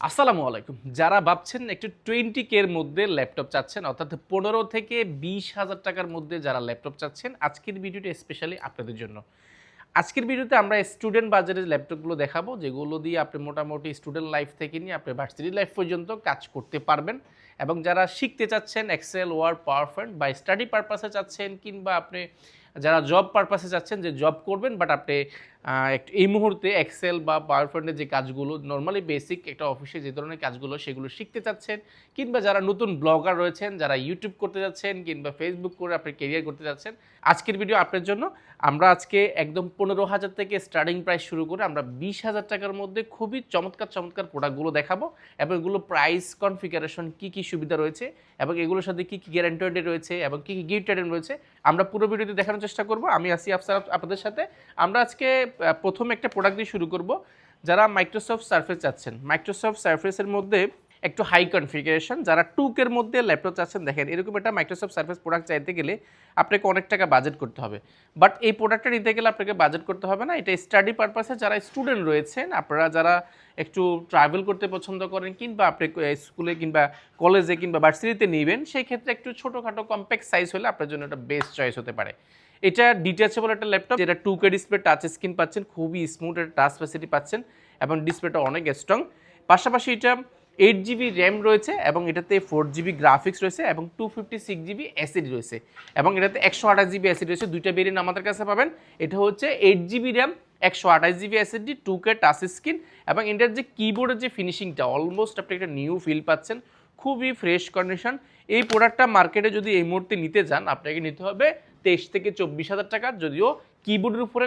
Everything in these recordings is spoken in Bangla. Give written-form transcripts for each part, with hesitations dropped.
আসসালামু আলাইকুম। যারা ভাবছেন একটু 20K এর মধ্যে ল্যাপটপ চাচ্ছেন অর্থাৎ 15 থেকে 20,000 টাকার মধ্যে যারা ল্যাপটপ চাচ্ছেন, আজকের ভিডিওটা স্পেশালি আপনাদের জন্য। আজকের ভিডিওতে আমরা স্টুডেন্ট বাজারের ল্যাপটপগুলো দেখাবো, যেগুলো দিয়ে আপনি মোটামুটি স্টুডেন্ট লাইফ থেকে নিয়ে আপনি ভার্সিটি লাইফ পর্যন্ত কাজ করতে পারবেন। এবং যারা শিখতে চাচ্ছেন এক্সেল, ওয়ার্ড, পাওয়ার পয়েন্ট বা স্টাডি পারপাসে চাচ্ছেন, কিংবা আপনি যারা জব পারপাসে চাচ্ছেন যে জব করবেন বাট আপনি এই মুহূর্তে এক্সেল বা পাওয়ার পয়েন্টের যে কাজগুলো নর্মালি বেসিক একটা অফিসে যে ধরনের কাজগুলো সেগুলো শিখতে চাচ্ছেন, কিংবা যারা নতুন ব্লগার রয়েছেন, যারা ইউটিউব করতে যাচ্ছেন কিংবা ফেসবুক করে আপনি কেরিয়ার করতে যাচ্ছেন, আজকের ভিডিও আপনার জন্য। আমরা আজকে একদম 15,000 থেকে স্টার্টিং প্রাইস শুরু করে আমরা 20,000 টাকার মধ্যে খুবই চমৎকার চমৎকার প্রোডাক্টগুলো দেখাবো, এবং এগুলো প্রাইস কনফিগারেশন কী কী সুবিধা রয়েছে এবং এগুলোর সাথে কী কী গ্যারান্টেড রয়েছে এবং কী কী গিফট আইটেম রয়েছে আমরা পুরো ভিডিওতে দেখানোর চেষ্টা করব। আমি আসি আপনাদের সাথে। আমরা আজকে প্রথম একটা প্রোডাক্ট দিয়ে শুরু করব। যারা মাইক্রোসফট সার্ফেস চাচ্ছেন, মাইক্রোসফট সার্ফেসের মধ্যে একটু হাই কনফিগারেশন, যারা 2K এর মধ্যে ল্যাপটপ চাচ্ছেন, দেখেন এরকম একটা মাইক্রোসফট সার্ফেস প্রোডাক্ট চাইতে গেলে আপনাকে অনেক টাকা বাজেট করতে হবে। বাট এই প্রোডাক্টটা নিতে গেলে আপনাকে বাজেট করতে হবে না। এটা স্টাডি পারপাসে যারা স্টুডেন্ট রয়েছেন, আপনারা যারা একটু ট্রাভেল করতে পছন্দ করেন, কিংবা আপনি স্কুলে কিংবা কলেজে কিংবা ভার্সিটিতে নেবেন, সেই ক্ষেত্রে একটু ছোটোখাটো কম্প্যাক্ট সাইজ হলে আপনার জন্য একটা বেস্ট চয়েস হতে পারে। এটা ডিটাচেবল একটা ল্যাপটপ, যেটা 2K ডিসপ্লে, টাচ স্ক্রিন পাচ্ছেন, খুবই স্মুথ একটা টাচ ফ্যাসিলিটি পাচ্ছেন এবং ডিসপ্লেটা অনেক স্ট্রং। পাশাপাশি এটা 8GB র্যাম রয়েছে এবং এটাতে 4GB গ্রাফিক্স রয়েছে এবং 256GB এসএসডি রয়েছে এবং এটাতে 128GB এসএসডি রয়েছে। দুইটা ভেরিয়েন্ট আমাদের কাছে পাবেন। এটা হচ্ছে 8GB RAM, 128GB SSD, 2K touch screen এবং এটার যে কিবোর্ডের যে ফিনিশিংটা অলমোস্ট আপনি একটা নিউ ফিল পাচ্ছেন, খুবই ফ্রেশ কন্ডিশন। এই প্রোডাক্টটা মার্কেটে যদি এই মুহূর্তে নিতে যান, আপনাকে নিতে হবে 23 থেকে 24,000 টাকা। যদিও কিবোর্ডের উপরে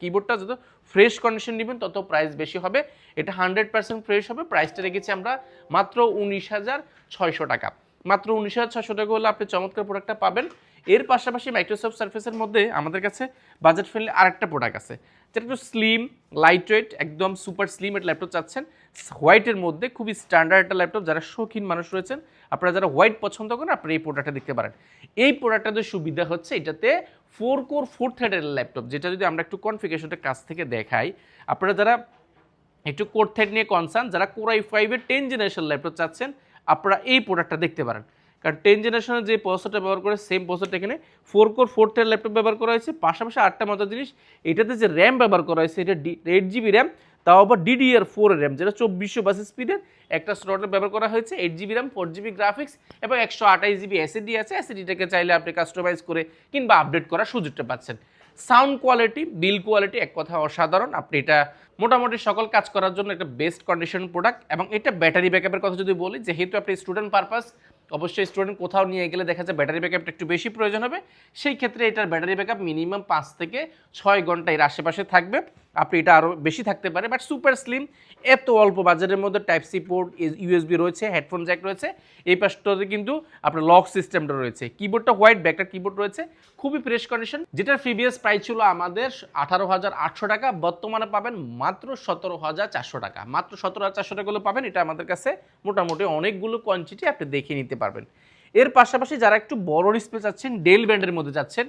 কিবোর্ডটা যত ফ্রেশ কন্ডিশন নেবেন তত প্রাইস বেশি হবে। এটা 100% ফ্রেশ হবে। প্রাইসটা রেখেছি আমরা মাত্র 19,600 টাকা। মাত্র 19,600 টাকা হলে আপনি চমৎকার প্রোডাক্টটা পাবেন। এর পাশাপাশি মাইক্রোসফট সার্ফেসের মধ্যে আমাদের কাছে বাজেট ফ্রেন্ডলি আরেকটা প্রোডাক্ট আছে, যেটা একটু স্লিম, লাইট ওয়েট, একদম সুপার স্লিম একটা ল্যাপটপ চাচ্ছেন হোয়াইটের মধ্যে, খুবই স্ট্যান্ডার্ড একটা ল্যাপটপ। যারা শৌখিন মানুষ রয়েছেন, আপনারা যারা হোয়াইট পছন্দ করেন, আপনারা এই প্রোডাক্টটা দেখতে পারেন। এই প্রোডাক্টটাতে সুবিধা হচ্ছে এটাতে 4 কোর 4 থ্রেডের ল্যাপটপ, যেটা যদি আমরা একটু কনফিগারেশনটা কাছ থেকে দেখাই, আপনারা যারা একটু কোর থ্রেড নিয়ে কনসার্ন, যারা কোর i5-এর 10 জেনারেশন ল্যাপটপ চাচ্ছেন, আপনারা এই প্রোডাক্টটা দেখতে পারেন। কারণ 10 জেনারেশনের যে প্রসেসরটা ব্যবহার করে সেম প্রসেসরটা এখানে 4 কোর 4 থ্রেড ল্যাপটপ ব্যবহার করা হয়েছে। পাশাপাশি আরেকটা মজার জিনিস, এটাতে যে র্যাম ব্যবহার করা হয়েছে, এটা 8GB র্যাম, তাও আবার DDR4 র্যাম, যেটা 2400 বাস স্পিডের একটা স্লটে ব্যবহার করা হয়েছে। 8GB র্যাম, 4GB গ্রাফিক্স এবং 128GB এসএসডি আছে। এসএসডিটাকে চাইলে আপনি কাস্টমাইজ করে কিংবা আপডেট করার সুযোগটা পাচ্ছেন। সাউন্ড কোয়ালিটি, বিল কোয়ালিটি এক কথা অসাধারণ। আপনি এটা মোটামুটি সকল কাজ করার জন্য একটা বেস্ট কন্ডিশন প্রোডাক্ট। এবং এটা ব্যাটারি ব্যাকআপের কথা যদি বলি, যেহেতু আপনি স্টুডেন্ট পারপাস, অবশ্যই স্টুডেন্ট কোথাও নিয়ে গেলে দেখা যায় ব্যাটারি ব্যাকআপটা একটু বেশি প্রয়োজন হবে। সেই ক্ষেত্রে এটার ব্যাটারি ব্যাকআপ মিনিমাম 5 থেকে 6 ঘন্টা এর আশেপাশে থাকবে। আপনি এটা আরও বেশি থাকতে পারে, বাট সুপার স্লিম, এত অল্প বাজারের মধ্যে টাইপ সি পোর্ট, ইউএসবি রয়েছে, হেডফোন জ্যাক রয়েছে। এই পাশটাতে কিন্তু আপনার লক সিস্টেমটা রয়েছে। কিবোর্ডটা হোয়াইট, ব্যাকটা কিবোর্ড রয়েছে, খুবই ফ্রেশ কন্ডিশন। যেটার প্রিভিয়াস প্রাইস ছিল আমাদের 18,800 টাকা, বর্তমানে পাবেন মাত্র 17,400 টাকা। মাত্র 17,400 টাকা হলে পাবেন। এটা আমাদের কাছে মোটামুটি অনেকগুলো কোয়ান্টিটি আপনি দেখে নিতে পারবেন। এর পাশাপাশি যারা একটু বড় ডিসপ্লে চাচ্ছেন, ডেল ব্র্যান্ডের মধ্যে যাচ্ছেন,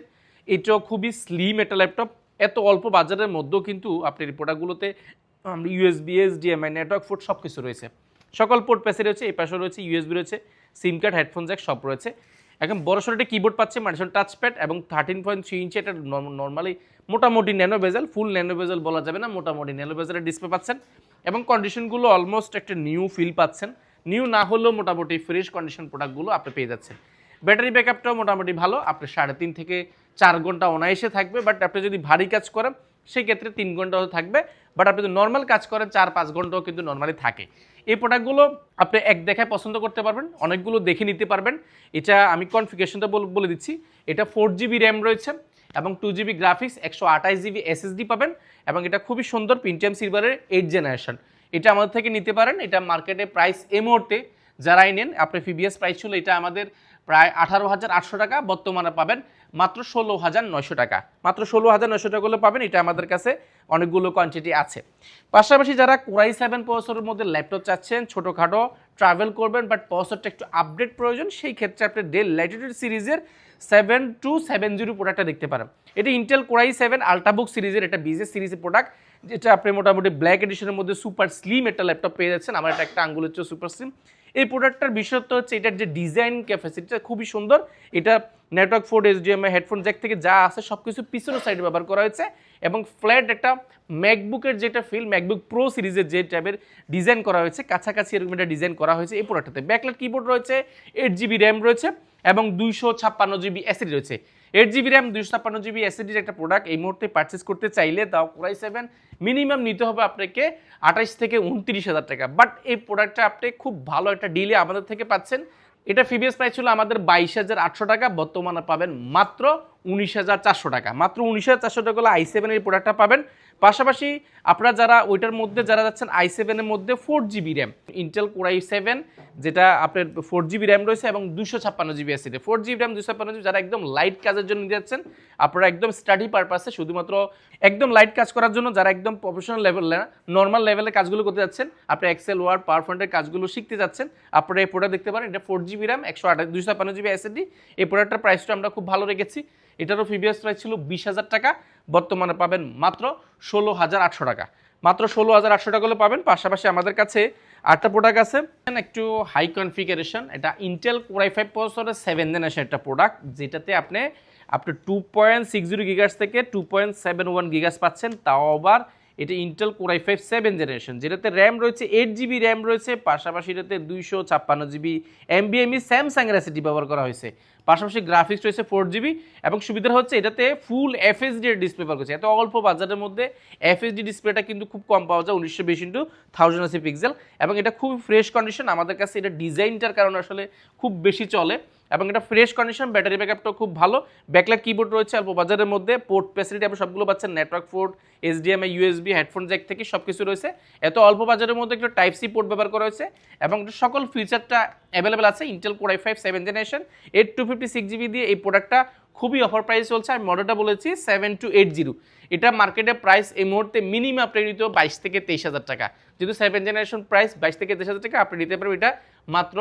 এটাও খুবই স্লিম একটা ল্যাপটপ। এত অল্প বাজারের মধ্যেও কিন্তু আপনি এই প্রোডাক্টগুলোতে ইউএসবি, এইচডিএমআই, নেটওয়ার্ক পোর্ট সব কিছু রয়েছে। সকল পোর্ট প্যাসে রয়েছে। এই পাশে রয়েছে ইউএসবি রয়েছে, সিম কার্ড, হেডফোন জ্যাক সব রয়েছে। এখন বড়সড় একটা কিবোর্ড পাচ্ছে, মানে টাচপ্যাড এবং 13.3 ইঞ্চি এটা নর্মালি মোটামুটি ন্যানো বেজেল, ফুল ন্যানো বেজেল বলা যাবে না, মোটামুটি ন্যানো বেজেলের ডিসপ্লে পাচ্ছেন এবং কন্ডিশনগুলো অলমোস্ট একটা নিউ ফিল পাচ্ছেন। নিউ না হলেও মোটামুটি ফ্রেশ কন্ডিশন প্রোডাক্টগুলো আপনি পেয়ে যাচ্ছেন। ব্যাটারি ব্যাকআপটাও মোটামুটি ভালো, আপনি 3.5 থেকে 4 ঘন্টা অনায়াসে থাকবে। বাট আপনি যদি ভারী কাজ করেন সেই ক্ষেত্রে 3 ঘন্টাও থাকবে। বাট আপনি যদি নর্মাল কাজ করেন 4-5 ঘন্টাও কিন্তু নর্মালি থাকে। এই প্রোডাক্টগুলো আপনি এক দেখায় পছন্দ করতে পারবেন, অনেকগুলো দেখে নিতে পারবেন। এটা আমি কনফিগারেশনটা বলে দিচ্ছি। এটা 4GB র্যাম রয়েছে এবং 2GB গ্রাফিক্স, 128GB এসএসডি পাবেন এবং এটা খুবই সুন্দর পেন্টিয়াম সিলভারের 8 জেনারেশন। এটা আমাদের থেকে নিতে পারেন। এটা মার্কেটে প্রাইস এই মুহূর্তে যারাই নেন, আপনি প্রিভিয়াস প্রাইস ছিল এটা আমাদের প্রায় 18,800 টাকা, বর্তমানে পাবেন মাত্র 16,900 টাকা। মাত্র 16,900 টাকা হলে পাবেন। এটা আমাদের কাছে অনেকগুলো কোয়ান্টিটি আছে। পাশাপাশি যারা কোর i7 প্রসেসরের মধ্যে ল্যাপটপ চাচ্ছেন, ছোটোখাটো ট্রাভেল করবেন বাট প্রসেসরটা একটু আপডেট প্রয়োজন, সেই ক্ষেত্রে আপনি ডেল ল্যাটিটিউড সিরিজের 7270 প্রোডাক্টটা দেখতে পারেন। এটা ইন্টেল কোর i7 আল্ট্রাবুক সিরিজের, এটা বিজেস সিরিজের প্রোডাক্ট, যেটা আপনি মোটামুটি ব্ল্যাক এডিশনের মধ্যে সুপার স্লিম একটা ল্যাপটপ পেয়ে যাচ্ছেন। আমার এটা একটা আঙ্গুলের চেয়ে সুপার স্লিম। এই প্রোডাক্টটার বিশেষত্ব হচ্ছে এটার যে ডিজাইন ক্যাপাসিটিটা খুবই সুন্দর। এটা network Ford HDMI headphone Jack থেকে যা আছে সব কিছু পিছনের সাইডে ব্যবহার করা হয়েছে এবং ফ্ল্যাট একটা ম্যাকবুকের যেটা ফিল, ম্যাকবুক প্রো সিরিজের যে টাইপের ডিজাইন করা হয়েছে কাছাকাছি এরকম একটা ডিজাইন করা হয়েছে এই প্রোডাক্টটাতে। ব্যাকলাইট কিবোর্ড রয়েছে, 8GB র্যাম রয়েছে এবং 256GB SSD রয়েছে। 8GB র্যাম 256GB SSDর একটা প্রোডাক্ট এই মুহূর্তে পারচেস করতে চাইলে তাও Core i7 মিনিমাম নিতে হবে আপনাকে 28 থেকে 29,000 টাকা। বাট এই প্রোডাক্টটা আপনি খুব ভালো একটা ডিলে আমাদের থেকে পাচ্ছেন। এটা প্রিভিয়াস প্রাইস ছিল আমাদের 22,800 টাকা, বর্তমানে পাবেন মাত্র 19,400 টাকা। মাত্র 19,400 টাকা হলে i7 এর প্রোডাক্টটা পাবেন। পাশাপাশি আপনারা যারা ওইটার মধ্যে যারা যাচ্ছেন i7 এর মধ্যে 4GB RAM, Intel Core i7 যেটা আপনার 4GB র্যাম রয়েছে এবং 256GB SSD, 4GB RAM 256GB, যারা একদম লাইট কাজের জন্য নিতে যাচ্ছেন, আপনারা একদম স্টাডি পারপাসে শুধুমাত্র একদম লাইট কাজ করার জন্য, যারা একদম প্রফেশনাল লেভেল না নর্মাল লেভেলের কাজগুলো করতে যাচ্ছেন, আপনি এক্সেল ওয়ার্ড পাওয়ার পয়েন্টের কাজগুলো শিখতে যাচ্ছেন, আপনারা এই প্রোডাক্ট দেখতে পারেন। এটা 4GB র্যাম 256GB SSD। এই প্রোডাক্টটার প্রাইসটা আমরা খুব ভালো রেখেছি। এটারও প্রিভিয়াস প্রাইস ছিল 20,000 টাকা, বর্তমানে পাবেন মাত্র 16,800 টাকা। মাত্র 16,800 টাকা হলে পাবেন। পাশাপাশি আমাদের কাছে আরেকটা প্রোডাক্ট আছে একটু হাই কনফিগারেশন, এটা ইন্টেল Core i5 প্রসেসরের 7th জেনারেশন একটা প্রোডাক্ট, যেটাতে আপনি 2.60 গিগার্স থেকে 2.71 গিগার্স পাচ্ছেন, তাও আবার এটা Intel Core i5 7th generation, যেটাতে র্যাম রয়েছে 8GB র্যাম রয়েছে, পাশাপাশি এটাতে 256GB NVMe স্যামসাংয়ের SSD ব্যবহার করা হয়েছে, পাশাপাশি গ্রাফিক্স রয়েছে 4GB এবং সুবিধা হচ্ছে এটাতে ফুল FHD এর ডিসপ্লে ব্যবহার করছে। এত অল্প বাজারের মধ্যে FHD ডিসপ্লেটা কিন্তু খুব কম পাওয়া যায়, 1920x1080 পিক্সেল, এবং এটা খুব ফ্রেশ কন্ডিশন। আমাদের কাছে এটা ডিজাইনটার কারণে আসলে খুব বেশি চলে এবং এটা ফ্রেশ কন্ডিশন, ব্যাটারি ব্যাকআপটাও খুব ভালো। ব্যাকলাইট কিবোর্ড রয়েছে অল্প বাজারের মধ্যে, পোর্ট ফ্যাসিলিটি আপনি সবগুলো পাচ্ছেন, network port, HDMI, USB, headphone Jack থেকে সব কিছু রয়েছে। এত অল্প বাজারের মধ্যে একটা টাইপ সি পোর্ট ব্যবহার করা হয়েছে এবং সকল ফিচারটা অ্যাভেলেবেল আছে। Intel Core i5 7th generation 8256GB দিয়ে এই প্রোডাক্টটা খুবই অফার প্রাইস চলছে। আমি মডেলটা বলেছি 7280। এটা মার্কেটে প্রাইস এই মুহূর্তে মিনিমাম আপনি নিতে 22 থেকে 23,000 টাকা। যেহেতু 7th জেনারেশন প্রাইস 22 থেকে 23,000 টাকা, আপনি নিতে পারবেন এটা মাত্র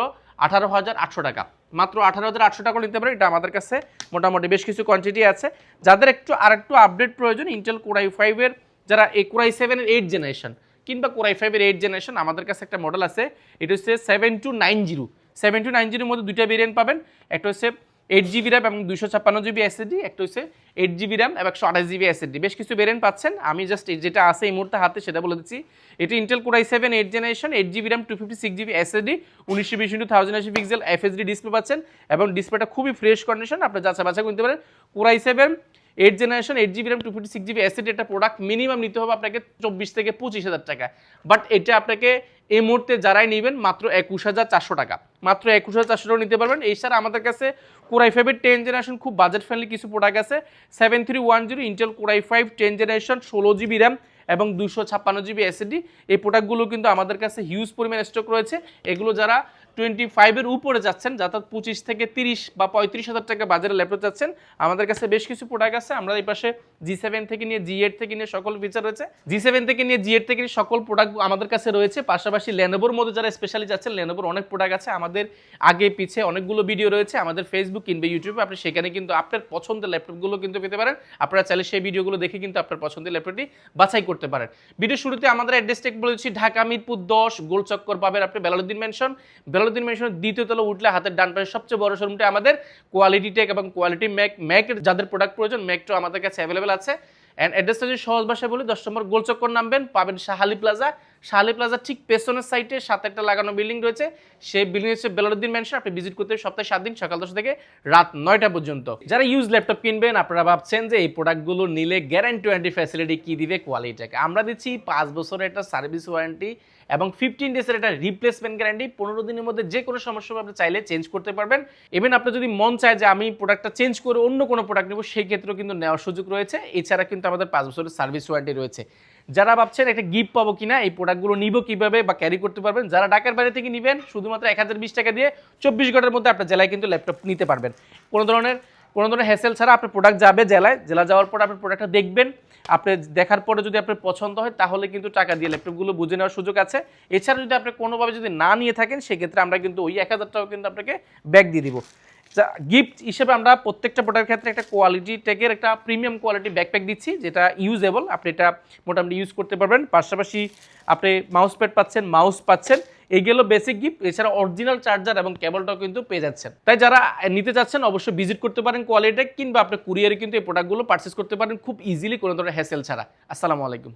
18,800 টাকা। মাত্র 18,800 টাকা নিতে পারেন। এটা আমাদের কাছে মোটামুটি বেশ কিছু কোয়ান্টিটি আছে। যাদের আরেকটু আপডেট প্রয়োজন, ইন্টেল Core i5 এর যারা এই Core i7 এর 8th জেনারেশন কিংবা Core i5 এর 8th জেনারেশন, আমাদের কাছে একটা মডেল আছে, এটা হচ্ছে 7290। 7290 মধ্যে দুইটা ভেরিয়েন্ট পাবেন, একটা হচ্ছে 8GB র্যাম এবং 256GB SSD, একটা হচ্ছে 8GB র্যাম এবং 128GB SSD। বেশ কিছু ভেরিয়েন্ট পাচ্ছেন, আমি জাস্ট যেটা আছে এই মুহূর্তে হাতে সেটা বলে দিচ্ছি। এটি Intel Core i7 8th generation, 8GB RAM 256GB SSD, 1920x1080 pixel FHD display পাচ্ছেন এবং ডিসপ্লেটা খুবই ফ্রেশ কন্ডিশন, আপনি যাচাই বাছাই করতে পারেন। Core i7 8th generation 8GB RAM 256GB SSD একটা প্রোডাক্ট মিনিমাম নিতে হবে আপনাকে 24 থেকে 25,000 টাকা। বাট এটা আপনাকে এই মুহূর্তে যারাই নেবেন মাত্র 21,400 টাকা, মাত্র 21,400 টাকা নিতে পারবেন। এই ছাড়া আমাদের কাছে Core i5 এর 10th জেনারেশন খুব বাজেট ফ্রেন্ডলি কিছু প্রোডাক্ট আছে, 7310 Intel Core i5 10th generation 16GB RAM এবং 256GB SSD। এই প্রোডাক্টগুলো কিন্তু আমাদের কাছে হিউজ পরিমাণ স্টক রয়েছে। এগুলো যারা 25 এর উপরে যাচ্ছেন, যাতে 25 থেকে 30 বা 35,000 টাকা বাজারে ল্যাপটপ যাচ্ছেন, আমাদের কাছে বেশ কিছু প্রোডাক্ট আছে। আমরা এই পাশে G7 থেকে নিয়ে G8 থেকে নিয়ে সকল ফিচার রয়েছে, G7 থেকে নিয়ে G8 থেকে নিয়ে সকল প্রোডাক্ট আমাদের কাছে রয়েছে। পাশাপাশি Lenovoর মধ্যে যারা স্পেশালি যাচ্ছেন, Lenovoর অনেক প্রোডাক্ট আছে, আমাদের আগে পিছে অনেকগুলো ভিডিও রয়েছে আমাদের ফেসবুক কিংবা ইউটিউবে, আপনি সেখানে কিন্তু আপনার পছন্দের ল্যাপটপগুলো কিন্তু পেতে পারেন। আপনারা চাইলে সেই ভিডিওগুলো দেখে কিন্তু আপনার পছন্দের ল্যাপটপটি বাছাই করতে পারেন। ভিডিও শুরুতে আমাদের অ্যাড্রেসটা বলেছি, ঢাকা মিরপুর 10 গোল চক্কর পাবেন আপনি বেলালুদ্দিন মেনশন। বেলালুদ্দিন মেনশনের দ্বিতীয় তলা উঠলে হাতের ডান পাশে সবচেয়ে বড় শোরুমটা আমাদের কোয়ালিটি টেক এবং কোয়ালিটি ম্যাকের যাদের প্রোডাক্ট প্রয়োজন, ম্যাকটাও আমাদের কাছে অ্যাভেলেবেল আছে। অ্যান্ড অ্যাড্রেসটা যদি সহজ ভাষায় বলি, 10 নম্বর গোল চক্কর নামবেন, পাবেন শাহালি প্লাজা। শাহালি প্লাজা ঠিক পেছনের সাইডে সাথে একটা লাগানো বিল্ডিং রয়েছে, সেই বিল্ডিং হচ্ছে বেলালুদ্দিন মেনশন। আপনি ভিজিট করতে সপ্তাহে 7 দিন, সকাল 10 থেকে রাত 9টা পর্যন্ত। যারা ইউজ ল্যাপটপ কিনবেন, আপনারা ভাবছেন যে এই প্রোডাক্টগুলো নিলে গ্যারান্টি ওয়ারেন্টি ফ্যাসিলিটি কি দিবে কোয়ালিটিটাকে, আমরা দিচ্ছি 5 বছরের একটা সার্ভিস ওয়ারেন্টি এবং 15 ডেজের একটা রিপ্লেসমেন্ট গ্যারান্টি। 15 দিনের মধ্যে যে কোনো সমস্যা আপনি চাইলে চেঞ্জ করতে পারবেন। ইভেন আপনি যদি মন চায় যে আমি প্রোডাক্টটা চেঞ্জ করে অন্য কোনো প্রোডাক্ট নেব, সেই ক্ষেত্রেও কিন্তু নেওয়ার সুযোগ রয়েছে। এছাড়া কিন্তু আমাদের 5 বছরের সার্ভিস ওয়ারেন্টি রয়েছে। যারা ভাবছেন একটা গিফট পাবো কিনা, এই প্রোডাক্টগুলো নিব কিভাবে বা ক্যারি করতে পারবেন, যারা ঢাকার বাইরে থেকে নেবেন শুধুমাত্র 1020 টাকা দিয়ে 24 ঘন্টার মধ্যে আপনার জেলায় কিন্তু ল্যাপটপ নিতে পারবেন। কোনো ধরনের হ্যাসেল ছাড়া আপনার প্রোডাক্ট যাবে জেলায়, জেলা যাওয়ার পর আপনি প্রোডাক্টটা দেখবেন, আপনি দেখার পরে যদি আপনার পছন্দ হয় তাহলে কিন্তু টাকা দিয়ে ল্যাপটপগুলো বুঝে নেওয়ার সুযোগ আছে। এছাড়া যদি আপনি কোনোভাবে যদি না নিয়ে থাকেন, সেক্ষেত্রে আমরা কিন্তু ওই 1000 টাকা কিন্তু আপনাকে ব্যাক দিয়ে দিব। গিফট হিসেবে আমরা প্রত্যেকটা প্রোডাক্টের ক্ষেত্রে একটা কোয়ালিটি টেকের একটা প্রিমিয়াম কোয়ালিটি ব্যাকপ্যাক দিচ্ছি, যেটা ইউজেবল, আপনি এটা মোটামুটি ইউজ করতে পারবেন। পাশাপাশি আপনি মাউস প্যাড পাচ্ছেন, মাউস পাচ্ছেন, এইগুলো বেসিক গিফট। এছাড়া অরিজিনাল চার্জার এবং কেবলটাও কিন্তু পেয়ে যাচ্ছেন। তাই যারা নিতে চাচ্ছেন অবশ্যই ভিজিট করতে পারেন কোয়ালিটি টেক, কিংবা আপনি কুরিয়ারে কিন্তু এই প্রোডাক্টগুলো পারচেস করতে পারেন খুব ইজিলি, কোনো ধরনের হ্যাসেল ছাড়া। আসসালামু আলাইকুম।